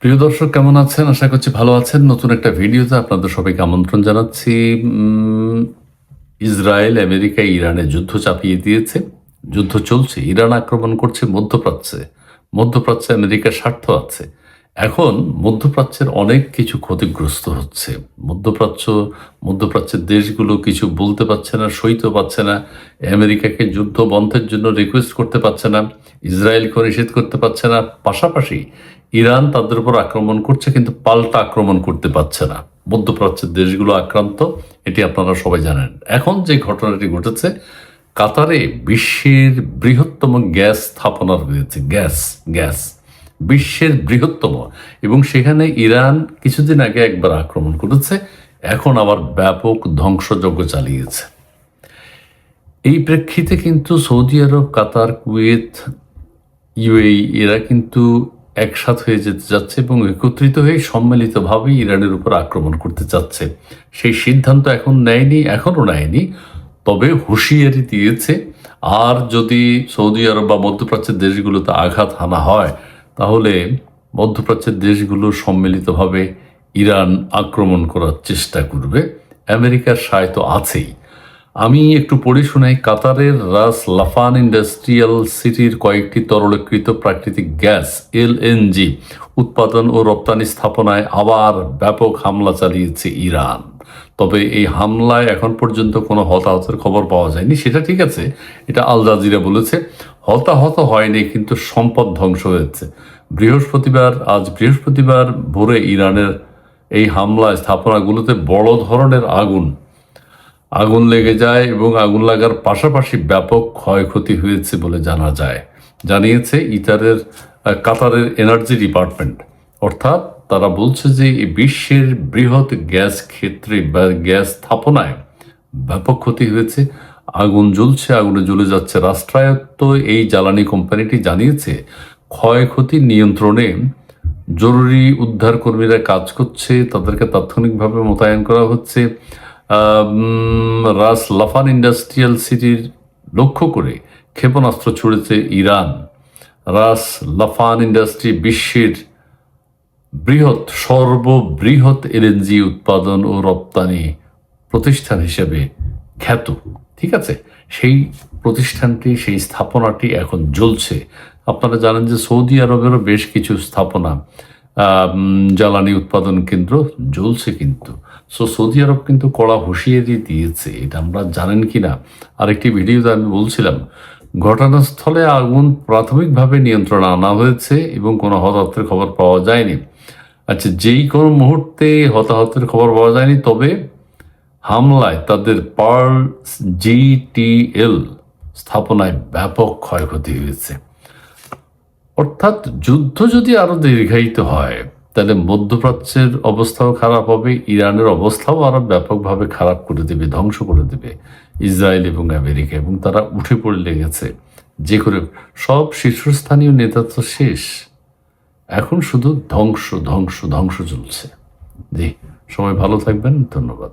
প্রিয় দর্শক কেমন আছেন? আশা করছি ভালো আছেন। নতুন একটা ভিডিওতে আপনাদের সবাইকে আমন্ত্রণ জানাচ্ছি। ইসরায়েল, আমেরিকা, ইরানে যুদ্ধ চাপিয়ে দিয়েছে। যুদ্ধ চলছে। ইরান আক্রমণ করছে মধ্যপ্রাচ্যে। মধ্যপ্রাচ্যে আমেরিকার স্বার্থ আছে। এখন মধ্যপ্রাচ্যের অনেক কিছু ক্ষতিগ্রস্ত হচ্ছে। মধ্যপ্রাচ্যের দেশগুলো কিছু বলতে পারছে না, সইতে পারছে না। আমেরিকাকে যুদ্ধ বন্ধের জন্য রিকোয়েস্ট করতে পারছে না। ইসরায়েলকে নিষেধ করতে পারছে না। পাশাপাশি ইরান তাদের উপর আক্রমণ করছে, কিন্তু পাল্টা আক্রমণ করতে পারছে না। মধ্যপ্রাচ্যের দেশগুলো আক্রান্ত, এটি আপনারা সবাই জানেন। এখন যে ঘটনাটি ঘটেছে, কাতারে বিশ্বের বৃহত্তম গ্যাস স্থাপনা রয়েছে। গ্যাস বিশ্বের বৃহত্তম, এবং সেখানে ইরান কিছুদিন আগে একবার আক্রমণ করেছে, এখন আবার ব্যাপক ধ্বংসযজ্ঞ চালিয়েছে। এই প্রেক্ষিতে কিন্তু সৌদি আরব, কাতার, কুয়েত, ইউএই এরা কিন্তু একসাথ হয়ে যেতে যাচ্ছে এবং একত্রিত হয়ে সম্মিলিতভাবে ইরানের উপর আক্রমণ করতে চাচ্ছে। সেই সিদ্ধান্ত এখনও নেয়নি, তবে হুঁশিয়ারি দিয়েছে। আর যদি সৌদি আরব বা মধ্যপ্রাচ্যের দেশগুলোতে আঘাত হানা হয়, তাহলে মধ্যপ্রাচ্যের দেশগুলো সম্মিলিতভাবে ইরান আক্রমণ করার চেষ্টা করবে। আমেরিকার সায় তো আছেই। আমি একটু পড়ে শোনাই। কাতারের রাস লাফান ইন্ডাস্ট্রিয়াল সিটির কয়েকটি তরলীকৃত প্রাকৃতিক গ্যাস এলএনজি উৎপাদন ও রপ্তানি স্থাপনায় আবার ব্যাপক হামলা চালিয়েছে ইরান। তবে এই হামলায় এখন পর্যন্ত কোনো হতাহতের খবর পাওয়া যায়নি। সেটা ঠিক আছে, এটা আল জাজিরা বলেছে। হতাহত হয়নি, কিন্তু সম্পদ ধ্বংস হয়েছে। আজ বৃহস্পতিবার ভোরে ইরানের এই হামলায় স্থাপনাগুলোতে বড় ধরনের আগুন লেগে যায় এবং আগুন লাগার পাশাপাশি ব্যাপক ক্ষয়ক্ষতি হয়েছে বলে জানিয়েছে কাতারের এনার্জি ডিপার্টমেন্ট। অর্থাৎ তারা বলছে যে এই বিশ্বের বৃহৎ গ্যাস ক্ষেত্রে বা গ্যাস স্থাপনায় ব্যাপক ক্ষতি হয়েছে। আগুন জ্বলছে, আগুনে জ্বলে যাচ্ছে। রাষ্ট্রায়ত্ত এই জ্বালানি কোম্পানিটি জানিয়েছে ক্ষয়ক্ষতি নিয়ন্ত্রণে জরুরি উদ্ধার কর্মীরা কাজ করছে, তাদেরকে তাৎক্ষণিকভাবে মোতায়েন করা হচ্ছে। রাস লাফান ইন্ডাস্ট্রিয়াল সিটির লক্ষ্য করে ক্ষেপণাস্ত্র ছুড়েছে ইরান। রাস লাফান ইন্ডাস্ট্রি বিশ্বের সর্ববৃহৎ এলএনজি উৎপাদন ও রপ্তানি প্রতিষ্ঠান হিসেবে খ্যাত। ঠিক আছে, সেই প্রতিষ্ঠানটি, সেই স্থাপনাটি এখন জ্বলছে। আপনারা জানেন যে সৌদি আরবেরও বেশ কিছু স্থাপনা, জ্বালানি উৎপাদন কেন্দ্র জ্বলছে। কিন্তু সৌদি আরব কিন্তু কড়া হুঁশিয়ারি দিয়েছে। এটা আমরা জানেন কিনা আরেকটি ভিডিওতে আমি বলছিলাম। ঘটনাস্থলে আগুন প্রাথমিকভাবে নিয়ন্ত্রণে আনা হয়েছে এবং কোনো হতাহতের খবর পাওয়া যায়নি। আচ্ছা, যেই কোনো মুহূর্তে হতাহতের খবর পাওয়া যায়নি, তবে হামলায় তাদের পার্ল জিটিএল স্থাপনায় ব্যাপক ক্ষয়ক্ষতি হয়েছে। অর্থাৎ যুদ্ধ যদি আরো দীর্ঘায়িত হয়, তাহলে মধ্যপ্রাচ্যের অবস্থাও খারাপ হবে, ইরানের অবস্থাও আরো ব্যাপকভাবে খারাপ করে দেবে, ধ্বংস করে দেবে ইসরায়েল এবং আমেরিকা। এবং তারা উঠে পড়ে লেগেছে যে করে। সব শীর্ষস্থানীয় নেতা তো শেষ, এখন শুধু ধ্বংস ধ্বংস ধ্বংস চলছে। জি, সবাই ভালো থাকবেন। ধন্যবাদ।